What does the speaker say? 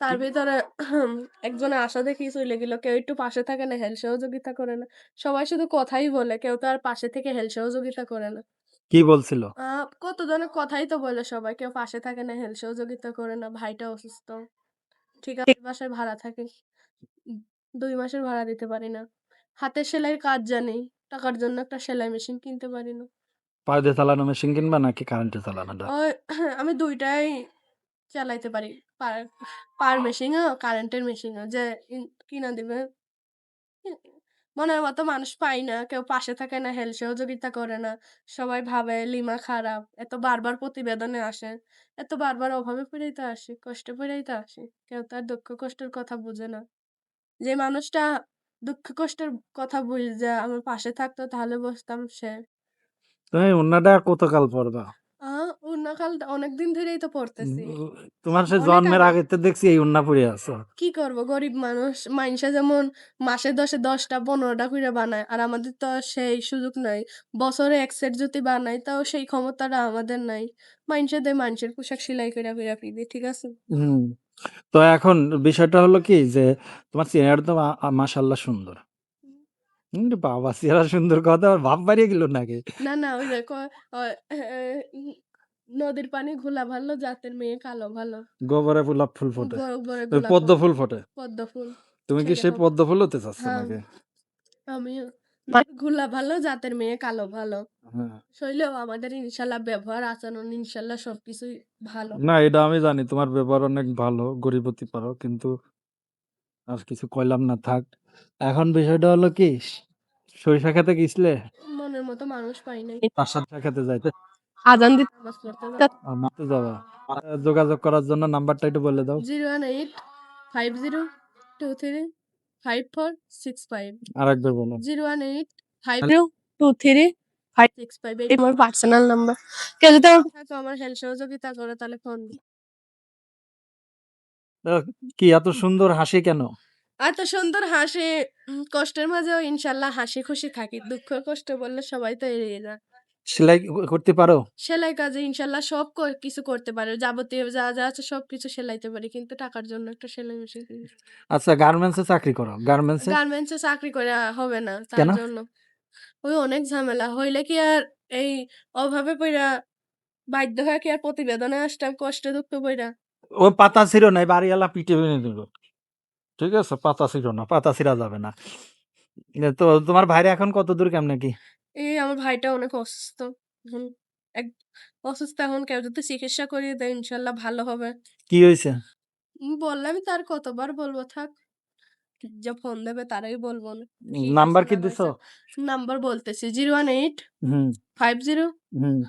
তার কি ভিতরে একজনের আশা দেখেই চইলে গেল। কেউ একটু পাশে থাকে না, হেল্প সহযোগিতা করে না। সবাই শুধু কথাই বলে। কেউ তো আর পাশে থেকে হেল্প সহযোগিতা করে না। কি বলছিল? আ কতজনের কথাই তো বলে সবাই। কেউ পাশে থাকে না, হেল্প সহযোগিতা করে না। ভাইটা অসুস্থ। ঠিক আছে, বাসায় ভাড়া থাকি। ২ মাসের ভাড়া দিতে পারি না। হাতের সেলাইয়ের কাজ জানি। টাকার জন্য একটা সেলাই মেশিন কিনতে পারি না। পা দিয়ে চালানো মেশিন কিনবা নাকি কারেন্টে চালানোটা? ওই আমি ২ টাই চালাইতে পারি। পার পাওয়ার মেশিনও, কারেন্টের মেশিনও। যে কিনা দিবে। হুম, মনের মতো মানুষ পাই না। কেউ পাশে থাকে না, হেল্প সহযোগিতা করে না। সবাই ভাবে লিমা খারাপ। এত বারবার প্রতিবেদনে আসে। এত বারবার অভাবে পড়েই তো আসি, কষ্টে পড়েই তো আসি। কেউ তার দুঃখ কষ্টের কথা বুঝে না। যে মানুষটা দুঃখ কষ্টের কথা বুইঝা আমার পাশে থাকতো তাহলে বুঝতাম সে। তুমি ওড়নাটা কতকাল পরবা? আ উন্নাখালটা অনেকদিন ধরেই তো উম পড়তেছি। উ তোমার সে অনেক জন্মের আগে। আগে তো দেখছি এই ওড়না পইড়া আছো। কি করব? গরিব মানুষ। মাইনষে যেমন মাসে ১০ টা ১৫ টা কইরা বানায়। আর আমাদের তো আর সেই সুযোগ নাই। বছরে ১ সেট যদি বানাই তাও সেই ক্ষমতাটা আমাদের নাই। মাইনষে দেয় মাইনষের পোশাক সেলাই কইরা, কইরা পিঁধি। ঠিক আছে? হুম। তো এখন বিষয়টা হলো কি যে তোমার চেহারা তো মাশাআল্লাহ সুন্দর। রে বাবা! চেহারা সুন্দর কথা আবার ভাব বাড়িয়ে গেল নাকি? না, না ওই যে অ এ নদীর পানি ঘোলা ভালো, জাতের মেয়ে কালো ভালো। গোবরে গোলাপ ফুল ফোটে। গোবরে ওই গোলাপ পদ্ম ফুল, ফুল ফোটে। পদ্ম ফুল তুমি কি ছেড়ে সেই হোক। পদ্ম ফুল হতে চাচ্ছ হ্যাঁ, নাকি? আমিও। ঘোলা ভালো, জাতের মেয়ে কালো ভালো। হ্যাঁ। শৈলেও আমাদের ইনশাআল্লাহ ব্যবহার, আচরণ ইনশাআল্লাহ সবকিছুই ভালো। না এটা আমি জানি তোমার ব্যবহার অনেক ভালো, গরিবতি পারো। কিন্তু আর কিছু কইলাম না থাক। এখন বিষয়টা হলো কি সরিষা খেতে গেছিলে? মনের মতো মানুষ পাই নাই। তার সাথে খেতে যাইতে আজান দিতে নামাজ পড়তে যাব। মারতে যাবা। যোগাযোগ করার জন্য নাম্বারটা একটু বলে দাও। 018 50 23 5465 আরেকবার বলো। 018 50 23 565 এটা আমার পার্সোনাল নাম্বার। কেউ যদি আমার থাকে আমার হেল্প সহযোগিতা করে তাহলে ফোন দিও। আ কি এত সুন্দর হাসি কেন? এত সুন্দর হাসি, কষ্টের মাঝেও ইনশাআল্লাহ হাসি খুশি থাকি। দুঃখ কষ্ট বললে সবাই তো এড়িয়ে যায়। সেলাই করতে পারো? সেলাই কাজে ইনশাআল্লাহ সব কিছু করতে পারি। যাবতীয় যা, যা আছে সবকিছু সেলাইতে পারি। কিন্তু টাকার জন্য একটা সেলাই মেশিন কিনি। আচ্ছা গার্মেন্টসে চাকরি করো। গার্মেন্টসে? গার্মেন্টস এ চাকরি করে হবে না তার কেন? জন্য। ওই অনেক ঝামেলা। হইলে কি আর এই অভাবে পইড়া বাধ্য হয়ে কি আর প্রতিবেদনে আসতাম কষ্টে দুঃখে পইড়া? ও পাতা ছিঁড়ো নাই, বাড়িওয়ালা পিটে মেরে দিল। ঠিক আছে? পাতা ছিঁড়ো না, পাতা ছিঁড়া যাবে না। তো তোমার ভাইরা এখন কতদূর কেমনে কি? এই আমার ভাইটা অনেক অসুস্থ। এখন এক অসুস্থ এখন কেউ যদি চিকিৎসা করিয়ে দেয় ইনশাআল্লাহ ভালো হবে। কি হইছে? বললামই তো আর কতবার বলবো থাক। যে ফোন দেবে তারাই বলবো না। কি হইছে নাম্বার কি না দিছো? হইছে। নাম্বার বলতেছি 018 হুম, 50 হুম।